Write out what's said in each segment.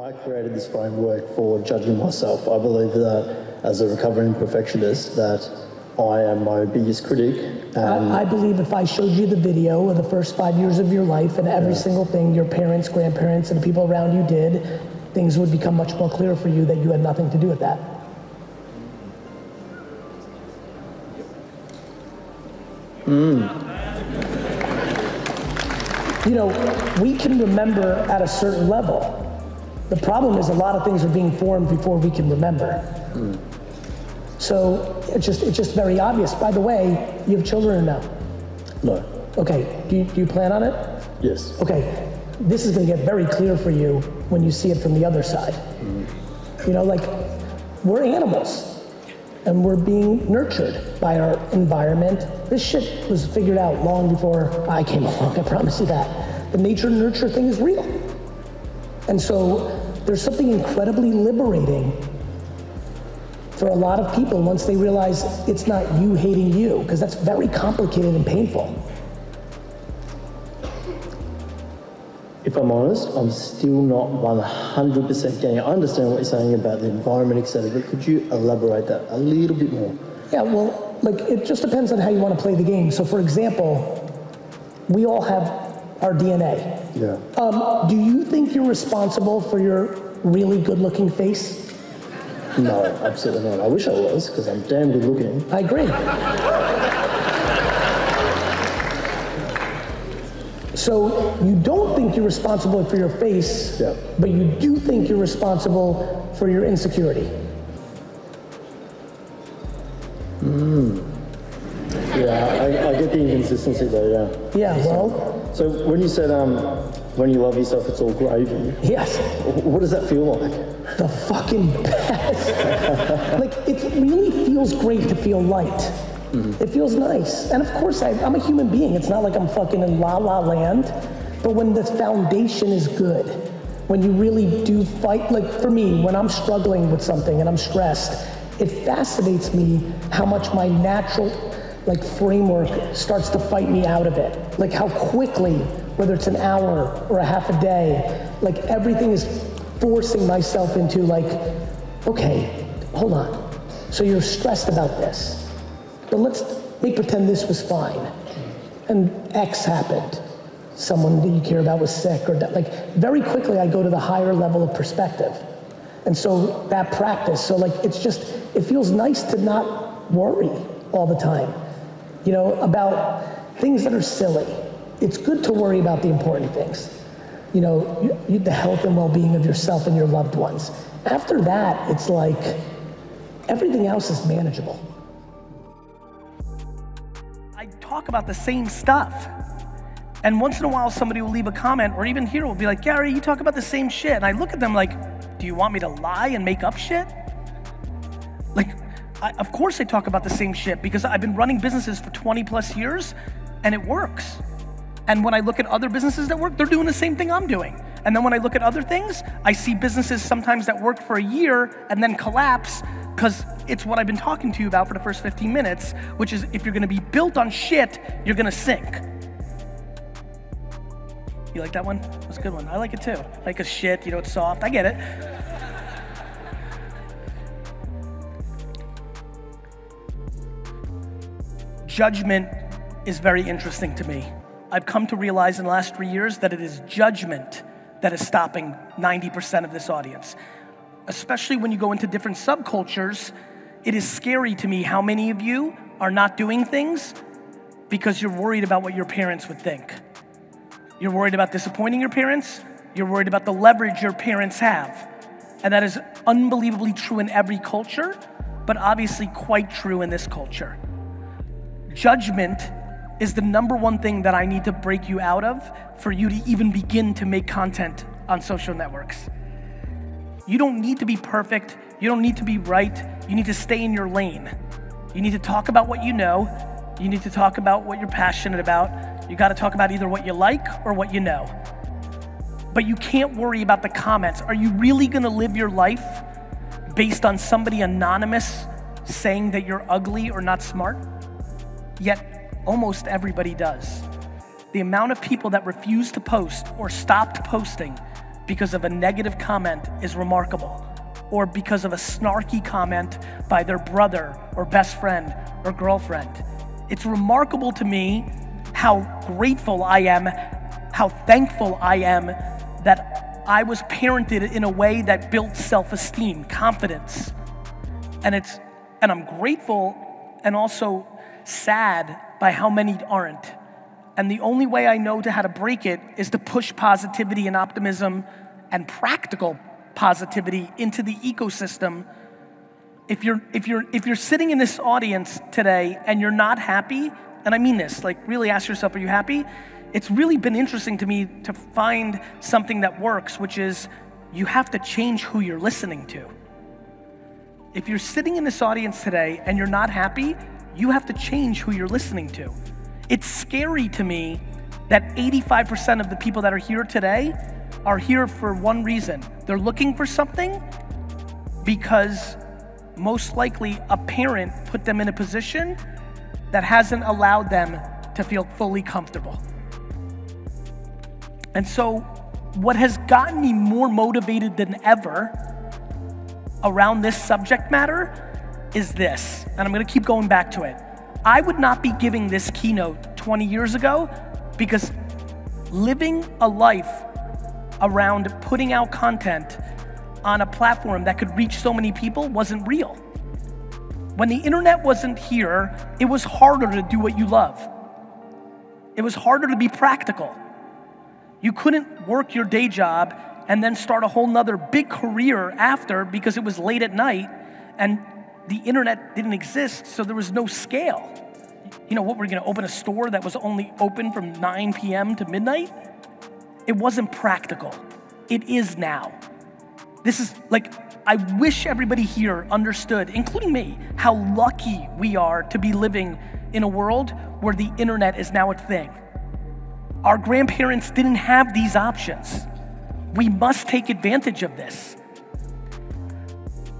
I created this framework for judging myself. I believe that as a recovering perfectionist, that I am my biggest critic. And I believe if I showed you the video of the first 5 years of your life and every single thing your parents, grandparents, and the people around you did, things would become much more clear for you that you had nothing to do with that. You know, we can remember at a certain level. The problem is a lot of things are being formed before we can remember. So it's just very obvious. By the way, you have children or no? No. Okay, do you plan on it? Yes. Okay, this is gonna get very clear for you when you see it from the other side. You know, like, we're animals and we're being nurtured by our environment. This shit was figured out long before I came along, I promise you that. The nature nurture thing is real. And so there's something incredibly liberating for a lot of people once they realize it's not you hating you, because that's very complicated and painful. If I'm honest, I'm still not 100% getting it. I understand what you're saying about the environment, etc., but could you elaborate that a little bit more? Yeah, well, like, it just depends on how you want to play the game. So for example, we all have our DNA. Yeah. Do you think you're responsible for your really good-looking face? No, absolutely not. I wish I was, because I'm damn good looking. I agree. So you don't think you're responsible for your face, Yeah. but you do think you're responsible for your insecurity. Yeah, I get the inconsistency though, yeah. Yeah, well, So when you said, when you love yourself, it's all gravy. yes. What does that feel like? The fucking best. Like, it really feels great to feel light. It feels nice. And of course, I'm a human being. It's not like I'm fucking in la la land. But when the foundation is good, when you really do fight, like for me, when I'm struggling with something and I'm stressed, it fascinates me how much my natural framework starts to fight me out of it. Like how quickly, whether it's an hour or a half a day, like everything is forcing myself into like, okay, hold on. So you're stressed about this, but let's pretend this was fine. And X happened. Someone that you care about was sick or like very quickly I go to the higher level of perspective. And so that practice, so like it feels nice to not worry all the time, you know, about things that are silly. It's good to worry about the important things. You know, the health and well-being of yourself and your loved ones. After that, it's like everything else is manageable. I talk about the same stuff. And once in a while, somebody will leave a comment, or even here will be like, Gary, you talk about the same shit. And I look at them like, do you want me to lie and make up shit? Like, of course I talk about the same shit because I've been running businesses for 20 plus years and it works. And when I look at other businesses that work, they're doing the same thing I'm doing. And then when I look at other things, I see businesses sometimes that work for a year and then collapse because it's what I've been talking to you about for the first 15 minutes, which is if you're gonna be built on shit, you're gonna sink. You like that one? That's a good one. I like it too. Like a shit, you know, it's soft. I get it. Judgment is very interesting to me. I've come to realize in the last 3 years that it is judgment that is stopping 90% of this audience. Especially when you go into different subcultures, it is scary to me how many of you are not doing things because you're worried about what your parents would think. You're worried about disappointing your parents. You're worried about the leverage your parents have. And that is unbelievably true in every culture, but obviously quite true in this culture. Judgment is the #1 thing that I need to break you out of for you to even begin to make content on social networks. You don't need to be perfect. You don't need to be right. You need to stay in your lane. You need to talk about what you know. You need to talk about what you're passionate about. You gotta talk about either what you like or what you know. But you can't worry about the comments. Are you really gonna live your life based on somebody anonymous saying that you're ugly or not smart? Yet almost everybody does. The amount of people that refuse to post or stopped posting because of a negative comment is remarkable, or because of a snarky comment by their brother or best friend or girlfriend. It's remarkable to me how grateful I am, how thankful I am that I was parented in a way that built self-esteem, confidence. And I'm grateful and also sad by how many aren't. And the only way I know how to break it is to push positivity and optimism and practical positivity into the ecosystem. If you're sitting in this audience today and you're not happy, and I mean this, like really ask yourself, are you happy? It's really been interesting to me to find something that works, which is you have to change who you're listening to. If you're sitting in this audience today and you're not happy, you have to change who you're listening to. It's scary to me that 85% of the people that are here today are here for one reason. They're looking for something because most likely a parent put them in a position that hasn't allowed them to feel fully comfortable. And so what has gotten me more motivated than ever around this subject matter is this, and I'm gonna keep going back to it. I would not be giving this keynote 20 years ago because living a life around putting out content on a platform that could reach so many people wasn't real. When the internet wasn't here, it was harder to do what you love. It was harder to be practical. You couldn't work your day job and then start a whole nother big career after because it was late at night and the internet didn't exist, so there was no scale. You know what, we're gonna open a store that was only open from 9 p.m. to midnight? It wasn't practical. It is now. This is like, I wish everybody here understood, including me, how lucky we are to be living in a world where the internet is now a thing. Our grandparents didn't have these options. We must take advantage of this.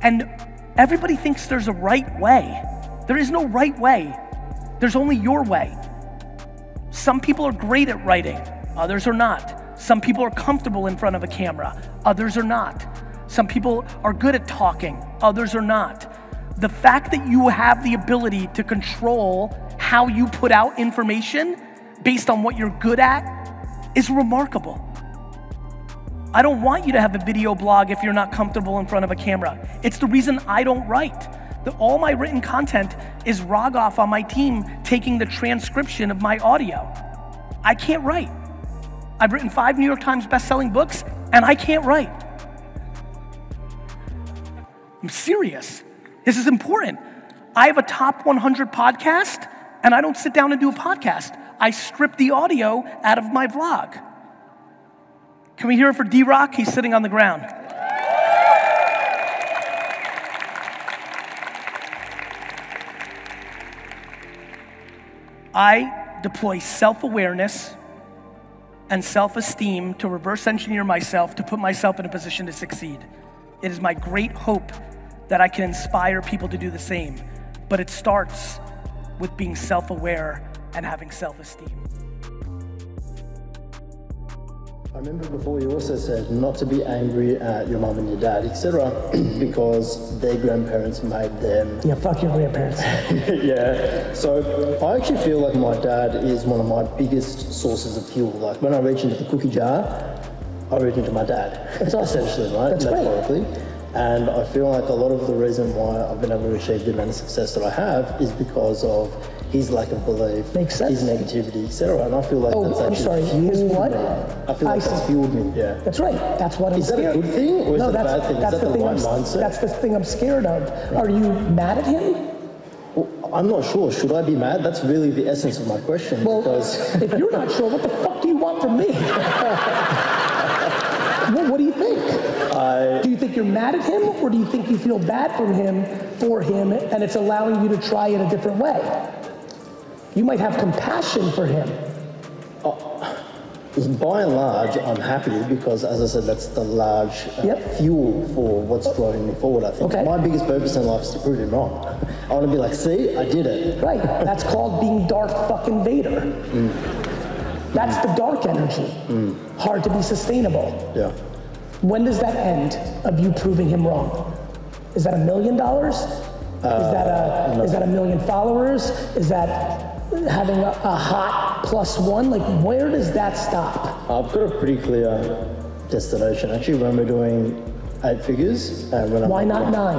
And everybody thinks there's a right way. There is no right way. There's only your way. Some people are great at writing, others are not. Some people are comfortable in front of a camera, others are not. Some people are good at talking, others are not. The fact that you have the ability to control how you put out information based on what you're good at is remarkable. I don't want you to have a video blog if you're not comfortable in front of a camera. It's the reason I don't write. All my written content is Rogoff on my team taking the transcription of my audio. I can't write. I've written 5 New York Times bestselling books and I can't write. I'm serious. This is important. I have a top 100 podcast and I don't sit down and do a podcast. I strip the audio out of my vlog. Can we hear it for D-Rock? He's sitting on the ground. I deploy self-awareness and self-esteem to reverse engineer myself to put myself in a position to succeed. It is my great hope that I can inspire people to do the same, but it starts with being self-aware and having self-esteem. I remember before you also said not to be angry at your mom and your dad, etc., because their grandparents made them. Yeah, fuck your grandparents. Yeah, so I actually feel like my dad is one of my biggest sources of fuel. Like when I reach into the cookie jar, I reach into my dad. That's essentially, right? That's metaphorically. Right. And I feel like a lot of the reason why I've been able to achieve the amount of success that I have is because of his lack of belief, makes sense, his negativity, etc. And I feel like that's actually fueled me. What? I feel like that's fueled me. Yeah. That's right. That's what I'm scared. Is that a good thing or is that a bad thing? Is that the right mindset? That's the thing I'm scared of. Right. Are you mad at him? Well, I'm not sure. Should I be mad? That's really the essence of my question. Well, because if you're not sure, what the fuck do you want from me? Well, what do you think? Do you think you're mad at him, or do you think you feel bad for him, and it's allowing you to try it a different way? You might have compassion for him. By and large, I'm happy because, as I said, that's the large fuel for what's driving me forward, I think. Okay. My biggest purpose in life is to prove him wrong. I want to be like, see, I did it. Right, that's called being Darth fucking Vader. That's the dark energy. Hard to be sustainable. Yeah. When does that end of you proving him wrong? Is that $1 million? Is that 1 million followers? Is that having a hot +1? Like, where does that stop? I've got a pretty clear destination. Actually, when we're doing 8 figures, why not 9?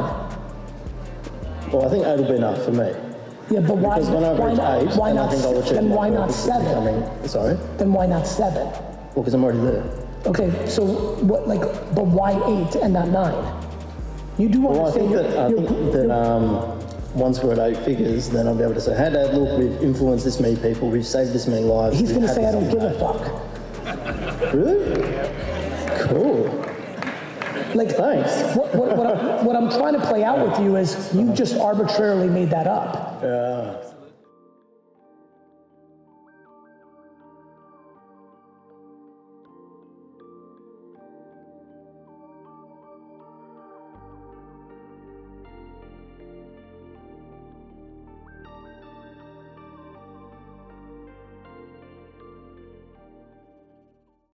Well, I think 8 will be enough for me. Yeah, but why? Because when I reach 8, why not? Then why not 7? Sorry. Then why not 7? Well, because I'm already there. Okay, so what? Like, but why 8 and not 9? You do understand? I think that once we're at 8 figures, then I'll be able to say, "Hey, Dad, look, we've influenced this many people, we've saved this many lives." He's going to say, "I don't give a fuck." Really? Cool. Like, thanks. What I'm trying to play out with you is you just arbitrarily made that up. Yeah.